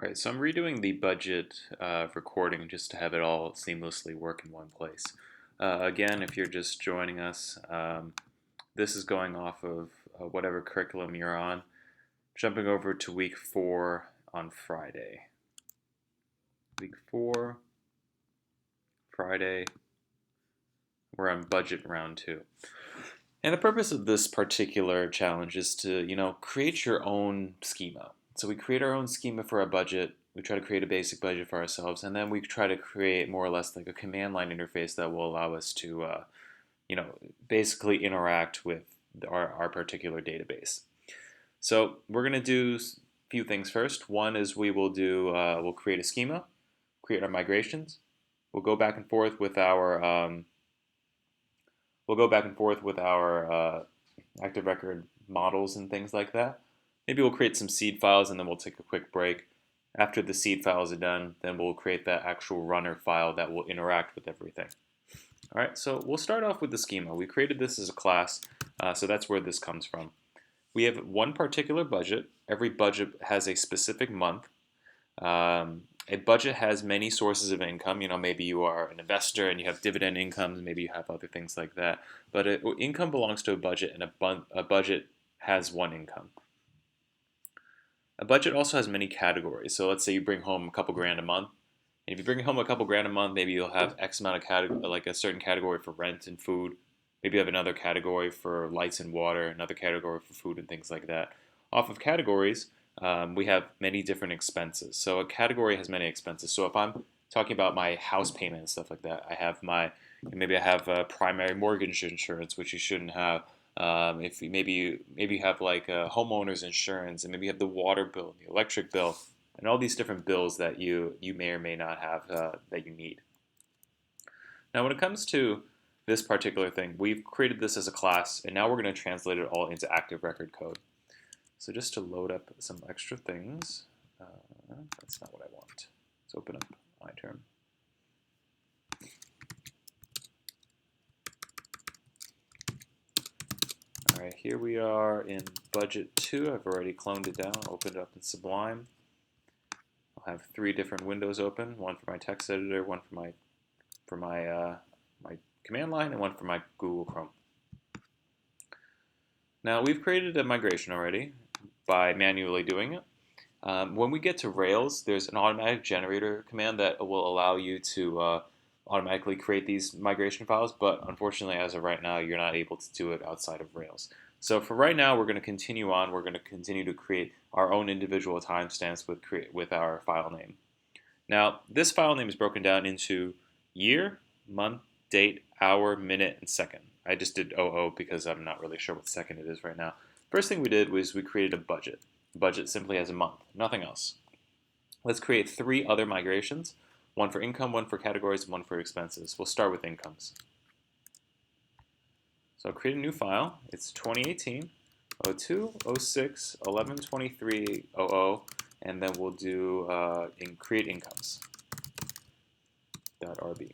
All right, so I'm redoing the budget recording just to have it all seamlessly work in one place. Again, if you're just joining us, this is going off of whatever curriculum you're on, jumping over to week 4 on Friday. Week 4, Friday, we're on budget round 2. And the purpose of this particular challenge is to, create your own schema. So we create our own schema for our budget. We try to create a basic budget for ourselves, and then we try to create more or less like a command line interface that will allow us to, basically interact with our particular database. So we're going to do a few things first. One is we'll create a schema, create our migrations. We'll go back and forth with our ActiveRecord models and things like that. Maybe we'll create some seed files and then we'll take a quick break. After the seed files are done, then we'll create that actual runner file that will interact with everything. All right, so we'll start off with the schema. We created this as a class, so that's where this comes from. We have one particular budget. Every budget has a specific month. A budget has many sources of income. Maybe you are an investor and you have dividend incomes. Maybe you have other things like that. But income belongs to a budget, and a budget has one income. A budget also has many categories. So let's say you bring home a couple grand a month. And if you bring home a couple grand a month, maybe you'll have X amount of category, like a certain category for rent and food. Maybe you have another category for lights and water, another category for food and things like that. Off of categories, we have many different expenses. So a category has many expenses. So if I'm talking about my house payment and stuff like that, maybe I have primary mortgage insurance, which you shouldn't have. If maybe you have like homeowners insurance, and maybe you have the water bill, the electric bill, and all these different bills that you may or may not have that you need. Now, when it comes to this particular thing, we've created this as a class, and now we're going to translate it all into ActiveRecord code. So just to load up some extra things, that's not what I want. Let's open up iTerm. All right, here we are in budget 2. I've already cloned it down, opened it up in Sublime. I'll have 3 different windows open, one for my text editor, one for my command line, and one for my Google Chrome. Now, we've created a migration already by manually doing it. When we get to Rails, there's an automatic generator command that will allow you to automatically create these migration files, but unfortunately, as of right now, you're not able to do it outside of Rails. So for right now, we're going to continue on. We're going to continue to create our own individual timestamps with our file name. Now, this file name is broken down into year, month, date, hour, minute, and second. I just did 00 because I'm not really sure what second it is right now. First thing we did was we created a budget. Budget simply has a month, nothing else. Let's create 3 other migrations, one for income, one for categories, and one for expenses. We'll start with incomes. So I'll create a new file. It's 2018, 02, 06, 11, 23, 00, and then we'll do create incomes. .rb.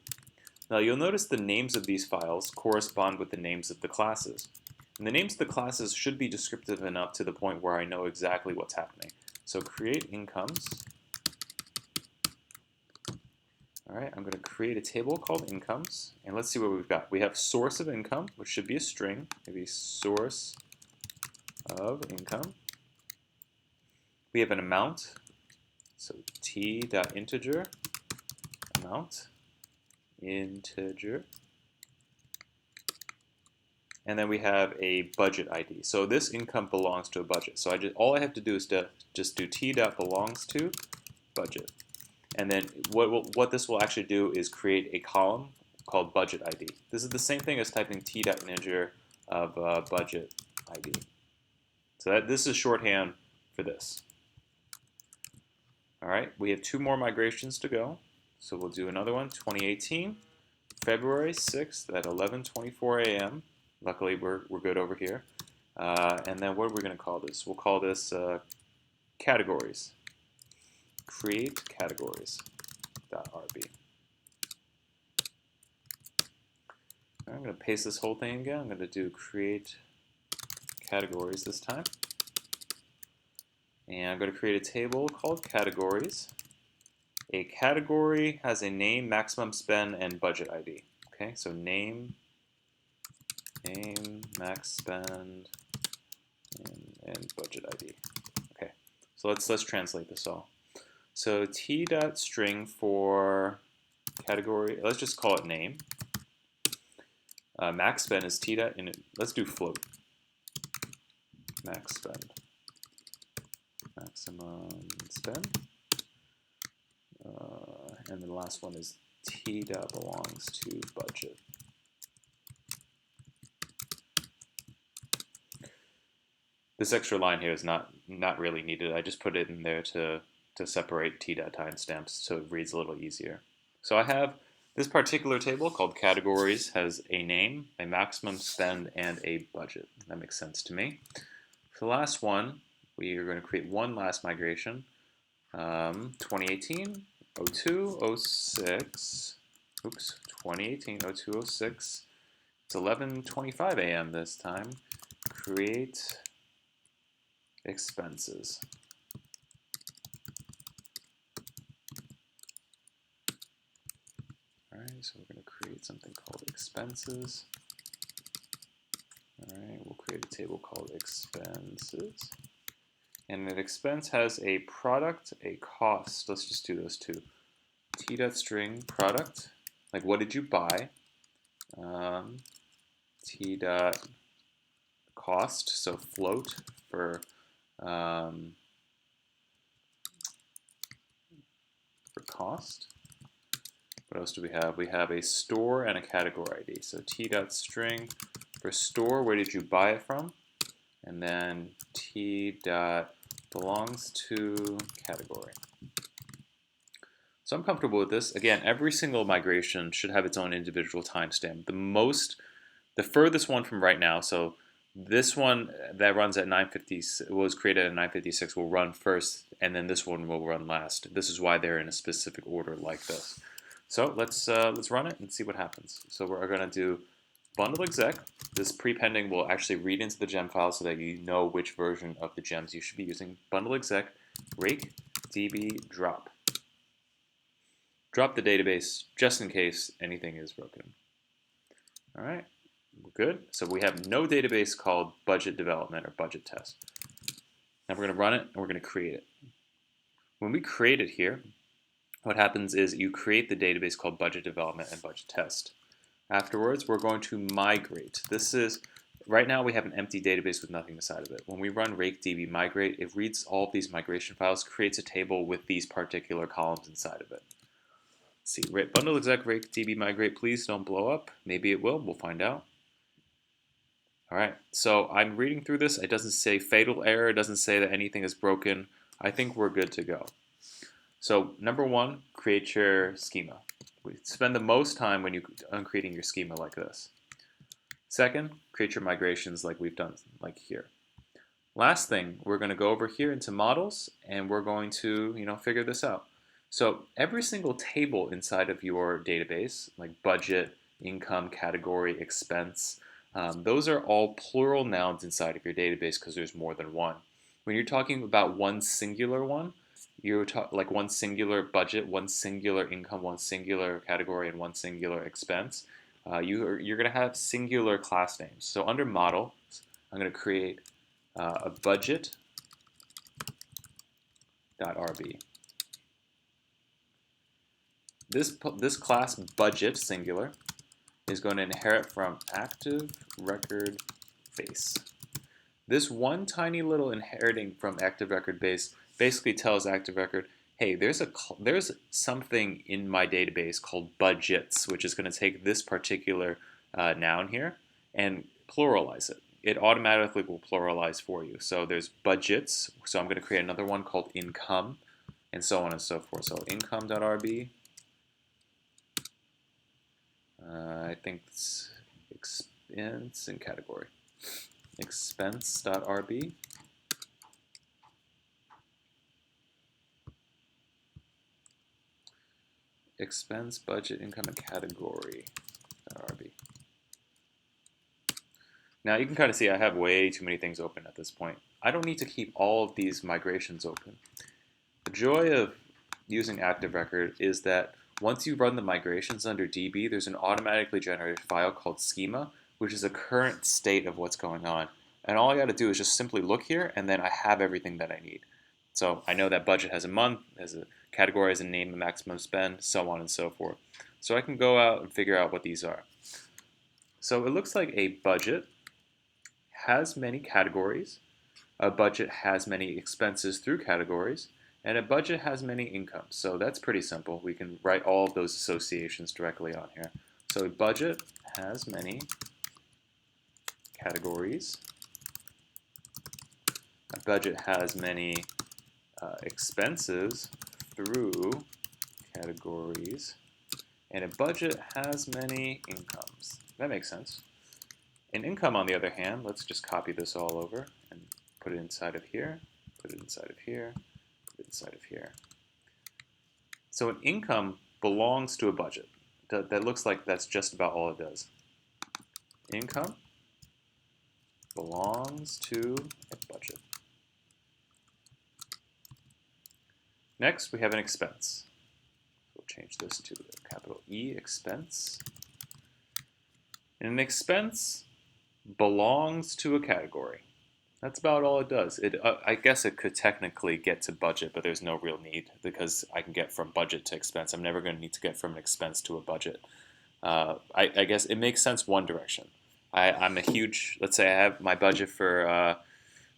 Now you'll notice the names of these files correspond with the names of the classes. And the names of the classes should be descriptive enough to the point where I know exactly what's happening. So create incomes. All right, I'm going to create a table called incomes, and let's see what we've got. We have source of income, which should be a string, maybe source of income. We have an amount, so t.integer, amount, integer. And then we have a budget ID. So this income belongs to a budget. So all I have to do is to just do t.belongs to budget. And then what this will actually do is create a column called budget ID. This is the same thing as typing t.integer of budget ID. So this is shorthand for this. All right, we have 2 more migrations to go. So we'll do another one, 2018, February 6th at 11:24 a.m. Luckily, we're good over here. And then what are we going to call this? We'll call this categories. Create categories.rb. I'm going to paste this whole thing again. I'm going to do create categories this time. And I'm going to create a table called categories. A category has a name, maximum spend, and budget ID. Okay, so name, max spend, and budget ID. Okay, so let's translate this all. So t.string for category, let's just call it name. Max spend is t. Let's do float. Max spend. Maximum spend. And then the last one is t belongs to budget. This extra line here is not really needed. I just put it in there to separate t.timestamps so it reads a little easier. So I have this particular table called categories, has a name, a maximum spend, and a budget. That makes sense to me. For the last one, we are going to create one last migration. 2018 02 06. Oops, 2018 02 06. It's 11:25 a.m. this time. Create expenses. Alright, so we're going to create something called expenses. Alright, we'll create a table called expenses. And an expense has a product, a cost. Let's just do those two. T.string product, like what did you buy? T.cost, so float for cost. What else do we have? We have a store and a category ID. So t.string for store, where did you buy it from? And then t.belongs to category. So I'm comfortable with this. Again, every single migration should have its own individual timestamp. The furthest one from right now, so this one that runs at 9:50 was created at 9:56 will run first, and then this one will run last. This is why they're in a specific order like this. So let's run it and see what happens. So we're going to do bundle exec. This prepending will actually read into the gem file so that you know which version of the gems you should be using. Bundle exec rake db drop. Drop the database just in case anything is broken. All right, we're good. So we have no database called budget development or budget test. Now we're going to run it and we're going to create it. When we create it here, what happens is you create the database called budget development and budget test. Afterwards, we're going to migrate. This is, right now we have an empty database with nothing inside of it. When we run rakedb migrate, it reads all of these migration files, creates a table with these particular columns inside of it. Let's see, bundle exec rakedb migrate, please don't blow up. Maybe it will, we'll find out. All right, so I'm reading through this. It doesn't say fatal error, it doesn't say that anything is broken. I think we're good to go. So number one, create your schema. We spend the most time when on creating your schema like this. Second, create your migrations like we've done, like here. Last thing, we're going to go over here into models, and we're going to, figure this out. So every single table inside of your database, like budget, income, category, expense, those are all plural nouns inside of your database because there's more than one. When you're talking about one singular one, you're like one singular budget, one singular income, one singular category, and one singular expense. You're going to have singular class names. So under model, I'm going to create a budget.rb. This class budget singular is going to inherit from ActiveRecord base. This one tiny little inheriting from ActiveRecord base basically tells ActiveRecord, hey, there's something in my database called budgets, which is going to take this particular noun here and pluralize it. It automatically will pluralize for you. So there's budgets, so I'm going to create another one called income, and so on and so forth. So income.rb, I think it's expense and category. Expense.rb. Expense, budget, income, and category.rb. Now you can kind of see I have way too many things open at this point. I don't need to keep all of these migrations open. The joy of using ActiveRecord is that once you run the migrations under DB, there's an automatically generated file called schema, which is a current state of what's going on. And all I got to do is just simply look here, and then I have everything that I need. So I know that budget has a month, has a category, has a name, a maximum spend, so on and so forth. So I can go out and figure out what these are. So it looks like a budget has many categories, a budget has many expenses through categories, and a budget has many incomes. So that's pretty simple. We can write all of those associations directly on here. So a budget has many categories. A budget has many expenses through categories. And a budget has many incomes. That makes sense. An income, on the other hand, let's just copy this all over and put it inside of here, put it inside of here, put it inside of here. So an income belongs to a budget. That looks like that's just about all it does. Income belongs to a budget. Next, we have an expense. We'll change this to a capital E, expense. And an expense belongs to a category. That's about all it does. I guess it could technically get to budget, but there's no real need because I can get from budget to expense. I'm never going to need to get from an expense to a budget. I guess it makes sense one direction. I'm a huge, let's say I have my budget for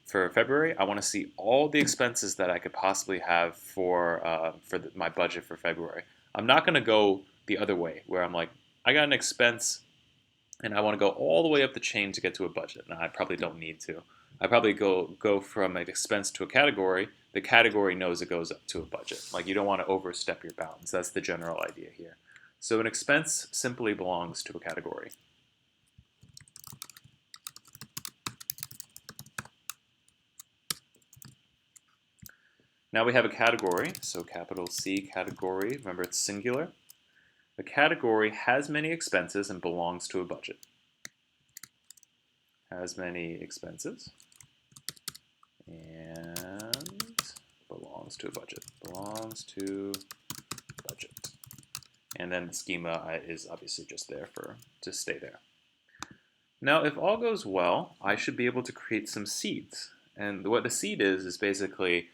February. I want to see all the expenses that I could possibly have for my budget for February. I'm not going to go the other way where I'm like, I got an expense and I want to go all the way up the chain to get to a budget. Now, I probably don't need to. I probably go from an expense to a category. The category knows it goes up to a budget. Like, you don't want to overstep your bounds. That's the general idea here. So an expense simply belongs to a category. Now we have a category, so capital C, category. Remember, it's singular. A category has many expenses and belongs to a budget. Has many expenses and belongs to a budget. Belongs to budget. And then the schema is obviously just there to stay there. Now, if all goes well, I should be able to create some seeds. And what a seed is basically,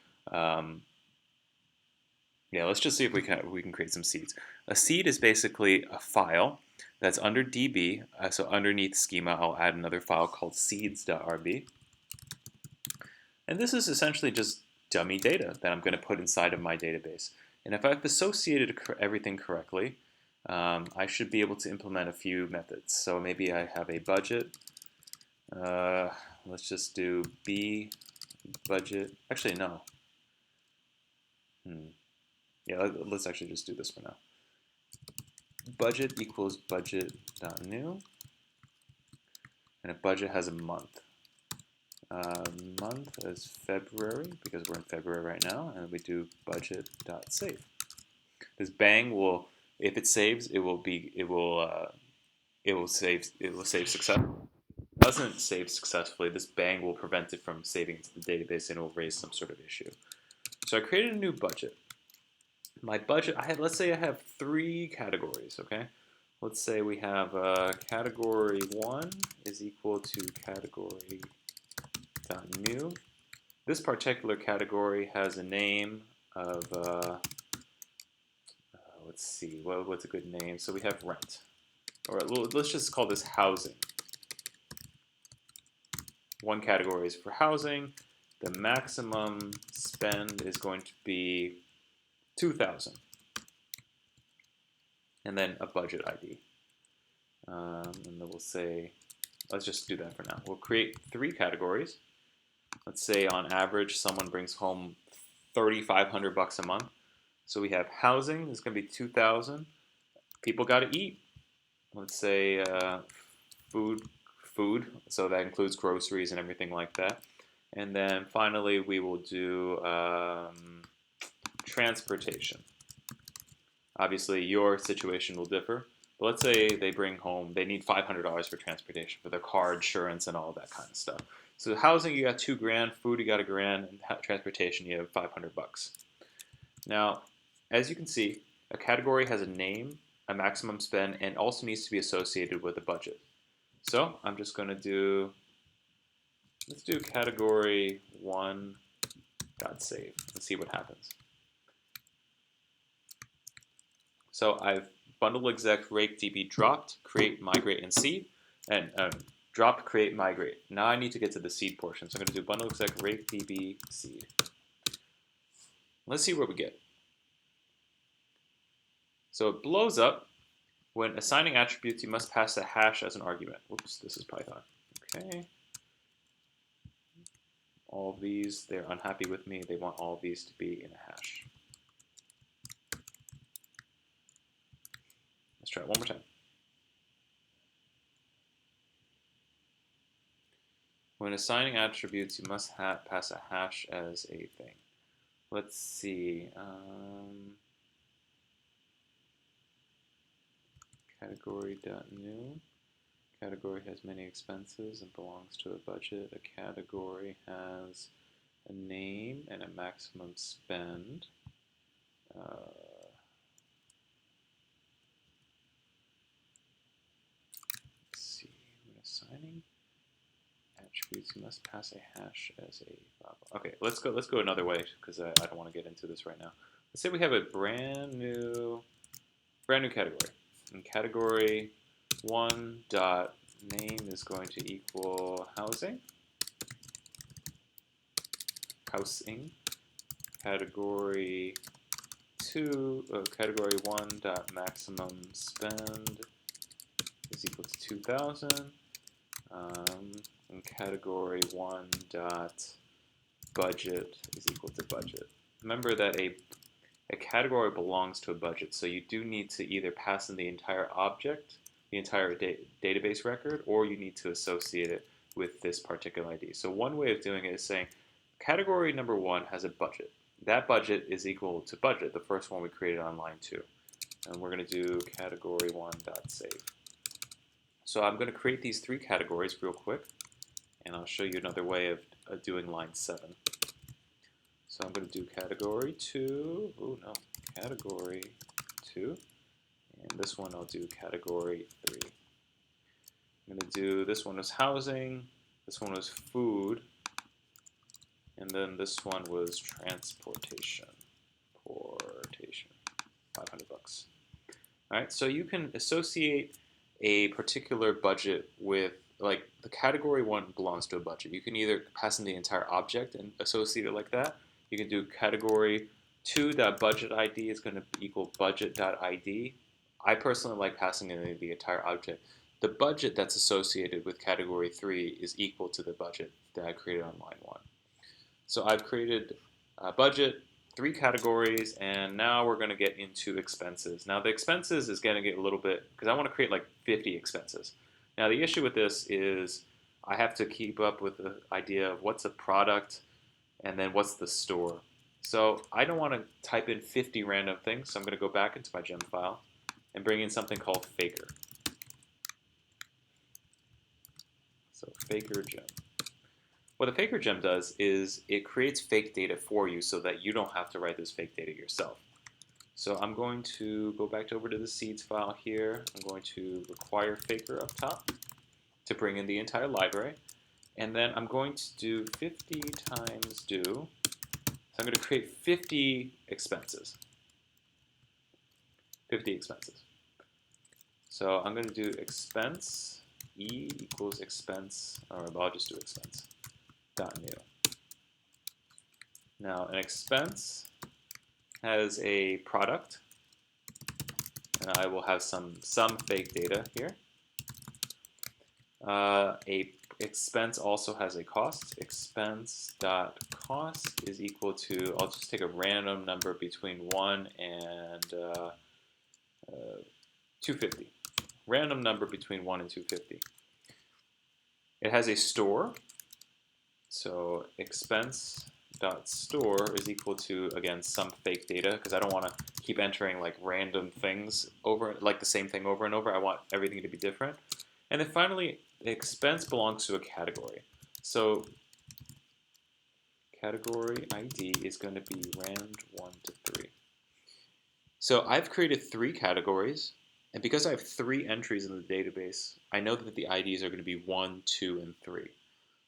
let's just see if we can create some seeds. A seed is basically a file that's under DB. So underneath schema, I'll add another file called seeds.rb. And this is essentially just dummy data that I'm going to put inside of my database. And if I've associated everything correctly, I should be able to implement a few methods. So maybe I have a budget. Let's just do B budget. Actually, no. Yeah, let's actually just do this for now. Budget equals budget.new. And a budget has a month. Month as February, because we're in February right now, and we do budget.save. This bang will, if it saves, it will save successfully. If it doesn't save successfully, this bang will prevent it from saving into the database and it will raise some sort of issue. So I created a new budget. My budget, let's say I have 3 categories, okay? Let's say we have category 1 is equal to category.new. This particular category has a name of, let's see, what's a good name? So we have rent. All right, let's just call this housing. One category is for housing. The maximum spend is going to be $2,000. And then a budget ID. And then we'll say, let's just do that for now. We'll create 3 categories. Let's say on average, someone brings home $3,500 a month. So we have housing is going to be $2,000. People got to eat. Let's say food. So that includes groceries and everything like that. And then finally, we will do transportation. Obviously, your situation will differ, But let's say they bring home, they need $500 for transportation, for their car insurance and all that kind of stuff. So housing, you got $2,000, food, you got $1,000, and transportation, you have 500 bucks. Now, as you can see, a category has a name, a maximum spend, and also needs to be associated with a budget. So I'm just going to do, let's do category 1.save and see what happens. So I've bundle exec rake db dropped, create, migrate, and seed, and dropped, create, migrate. Now I need to get to the seed portion. So I'm going to do bundle exec rake db seed. Let's see what we get. So it blows up. When assigning attributes, you must pass a hash as an argument. Whoops, this is Python. Okay. All of these, they're unhappy with me. They want all of these to be in a hash. Let's try it one more time. When assigning attributes, you must pass a hash as a thing. Let's see. Category.new. Category has many expenses and belongs to a budget. A category has a name and a maximum spend. Let's see. When assigning attributes, you must pass a hash as a blah, blah. Okay, let's go another way because I don't want to get into this right now. Let's say we have a brand new category. And category 1 dot name is going to equal housing. Category 1 dot maximum spend is equal to 2,000. And category 1 dot budget is equal to budget. Remember that a category belongs to a budget, so you do need to either pass in the entire object, the entire database record, or you need to associate it with this particular ID. So one way of doing it is saying category number 1 has a budget. That budget is equal to budget, the first one we created on line 2. And we're going to do category 1.save. So I'm going to create these 3 categories real quick, and I'll show you another way of doing line 7. So I'm going to do category 2, category 2, and this one I'll do category 3. I'm going to do, this one was housing, this one was food, and then this one was transportation, 500 bucks. All right, so you can associate a particular budget with, like, the category 1 belongs to a budget. You can either pass in the entire object and associate it like that. You can do category 2.budgetID is going to equal budget.id. I personally like passing in the entire object. The budget that's associated with category 3 is equal to the budget that I created on line 1. So I've created a budget, 3 categories, and now we're going to get into expenses. Now the expenses is going to get a little bit, because I want to create like 50 expenses. Now the issue with this is I have to keep up with the idea of what's a product, and then what's the store. So I don't want to type in 50 random things, so I'm going to go back into my gem file and bring in something called faker. So faker gem. What the faker gem does is it creates fake data for you so that you don't have to write this fake data yourself. So I'm going to go back over to the seeds file here. I'm going to require faker up top to bring in the entire library. And then I'm going to do 50 times do. So I'm going to create 50 expenses. 50 expenses. So I'm going to do expense, E equals expense, or I'll just do expense, dot new. Now an expense has a product, and I will have some fake data here. A expense also has a cost. Expense.cost is equal to, I'll just take a random number between 1 and 250. Random number between 1 and 250. It has a store. So expense dot store is equal to, again, some fake data, because I don't want to keep entering like random things over, like the same thing over and over. I want everything to be different. And then finally, expense belongs to a category. So category ID is going to be rand1 to 3. So I've created 3 categories, and because I have 3 entries in the database, I know that the IDs are going to be 1, 2, and 3.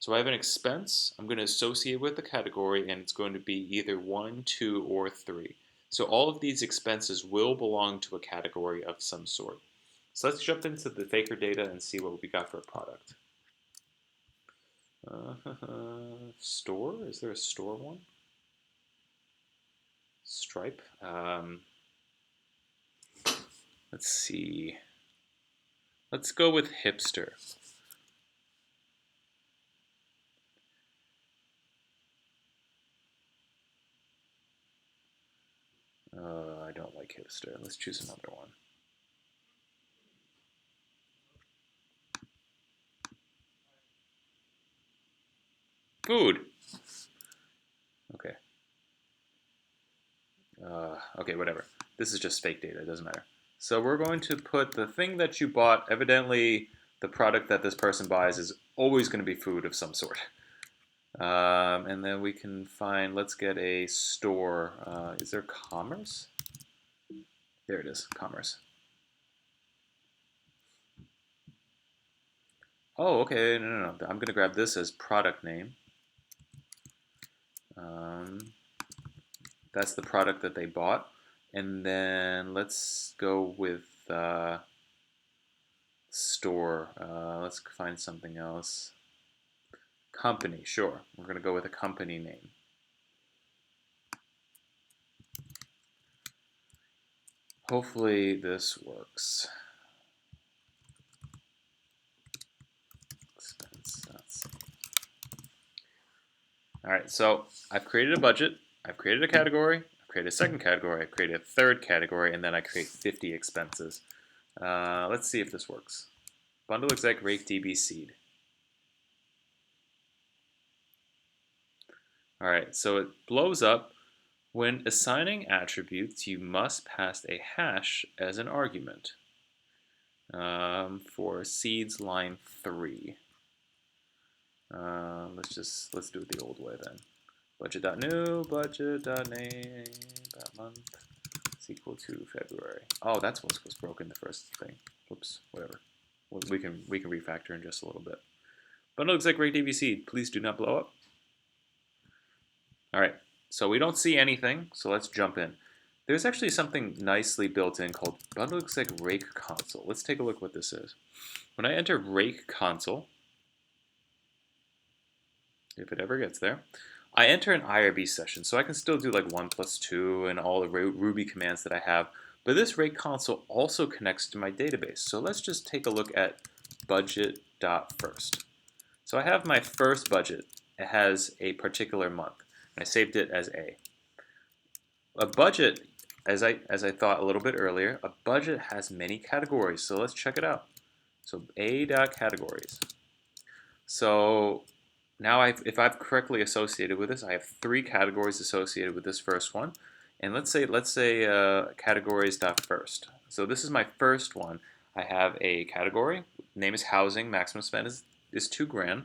So I have an expense I'm going to associate with the category, and it's going to be either 1, 2, or 3. So all of these expenses will belong to a category of some sort. So let's jump into the faker data and see what we got for a product. Store? Is there a store one? Stripe? Let's see. Let's go with hipster. I don't like hipster. Let's choose another one. Food. Okay. Okay, whatever. This is just fake data. It doesn't matter. So we're going to put the thing that you bought. Evidently, the product that this person buys is always going to be food of some sort. And then we can find, let's get a store. Is there commerce? There it is, commerce. Oh, okay, no. I'm going to grab this as product name. That's the product that they bought. And then let's go with store. Let's find something else. Company, sure. We're going to go with a company name. Hopefully this works. All right, so I've created a budget, I've created a category, I've created a second category, I've created a third category, and then I create 50 expenses. Let's see if this works. Bundle exec rake db seed. All right, so it blows up. When assigning attributes, you must pass a hash as an argument. For seeds line 3. Let's do it the old way then. Budget.new, budget.name.month is equal to February. Oh, that's what was broken the first thing. Oops, whatever. We can refactor in just a little bit. Bundle exec rake db seed. Please do not blow up. All right, so we don't see anything, so let's jump in. There's actually something nicely built in called bundle exec rake console. Let's take a look what this is. When I enter rake console, if it ever gets there, I enter an IRB session, so I can still do like 1 + 2 and all the Ruby commands that I have, but this rake console also connects to my database. So let's just take a look at budget.first. So I have my first budget. It has a particular month, and I saved it as A. A budget, as I thought a little bit earlier, a budget has many categories, so let's check it out. So A.categories. So now if I've correctly associated with this, I have 3 categories associated with this first one. And let's say categories.first. So this is my first one. I have a category, name is housing, maximum spend is $2,000.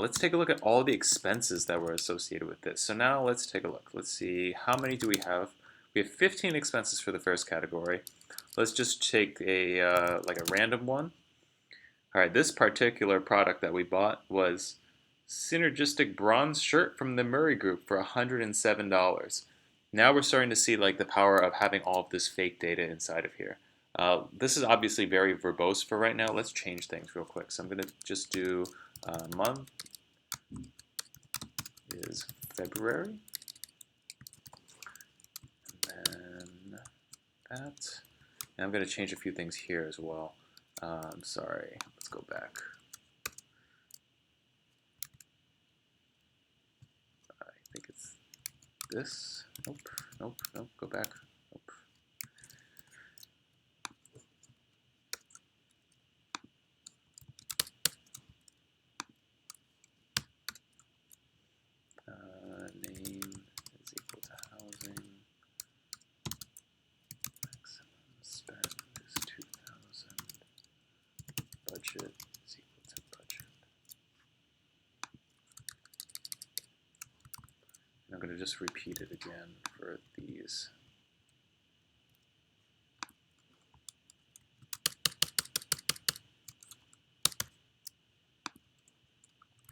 Let's take a look at all the expenses that were associated with this. So now let's take a look. Let's see, how many do we have? We have 15 expenses for the first category. Let's just take a like a random one. All right, this particular product that we bought was synergistic bronze shirt from the Murray Group for $107. Now we're starting to see like the power of having all of this fake data inside of here. This is obviously very verbose for right now. Let's change things real quick. So I'm going to just do month is February. And then that. And I'm going to change a few things here as well. I'm sorry. Let's go back. I think it's this. Nope. Go back. Nope. just repeat it again for these.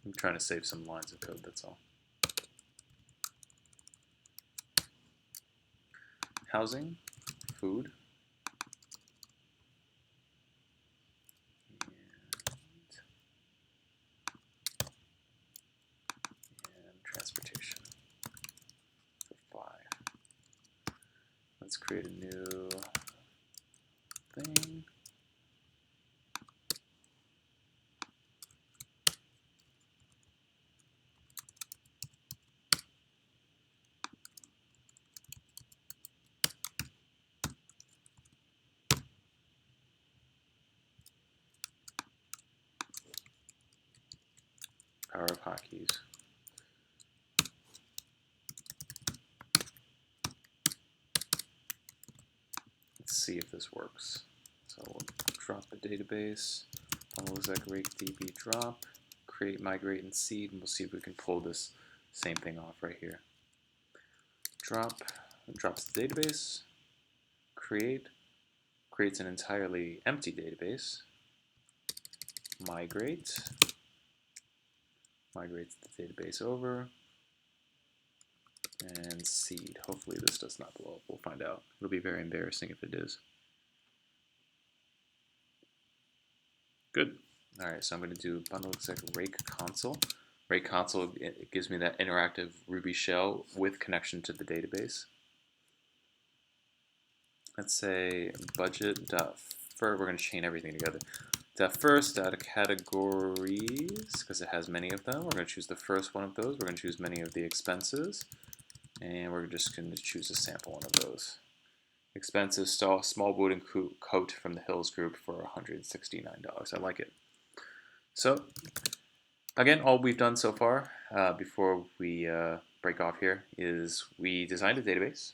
I'm trying to save some lines of code, that's all. Housing, food, and transportation for 5. Let's create a new thing. Power of hotkeys. Let's see if this works. So we'll drop the database, exec rake db drop, create migrate and seed, and we'll see if we can pull this same thing off right here. Drop, drops the database, creates an entirely empty database, migrates the database over, and seed. Hopefully this does not blow up. We'll find out. It'll be very embarrassing if it is. Good. All right, so I'm going to do bundle exec rake console. Rake console, it gives me that interactive Ruby shell with connection to the database. Let's say budget.first. We're going to chain everything together. .first, categories, because it has many of them. We're going to choose the first one of those. We're going to choose many of the expenses. And we're just going to choose a sample one of those. Expenses, small wooden coat from the Hills group for $169. I like it. So, again, all we've done so far before we break off here is we designed a database.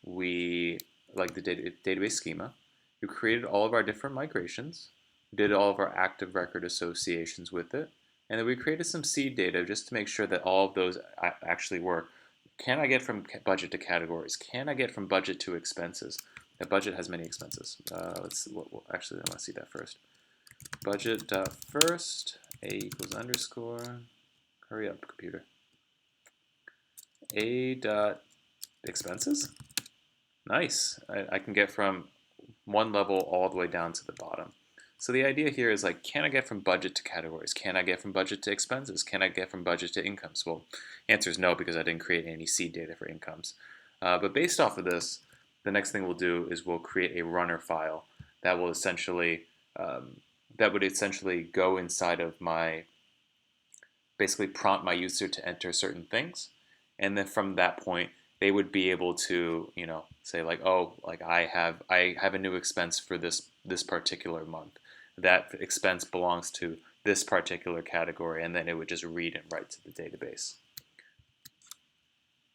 We like the database schema. We created all of our different migrations. We did all of our ActiveRecord associations with it. And then we created some seed data just to make sure that all of those actually work. Can I get from budget to categories? Can I get from budget to expenses? The budget has many expenses. Actually, I want to see that first. Budget.first, A equals underscore. Hurry up, computer. A.expenses? Nice. I can get from one level all the way down to the bottom. So the idea here is like, can I get from budget to categories? Can I get from budget to expenses? Can I get from budget to incomes? Well, answer is no, because I didn't create any seed data for incomes. But based off of this, the next thing we'll do is we'll create a runner file that will essentially go inside of my, basically prompt my user to enter certain things, and then from that point they would be able to, you know, say like, oh, like I have a new expense for this particular month. That expense belongs to this particular category, and then it would just read and write to the database.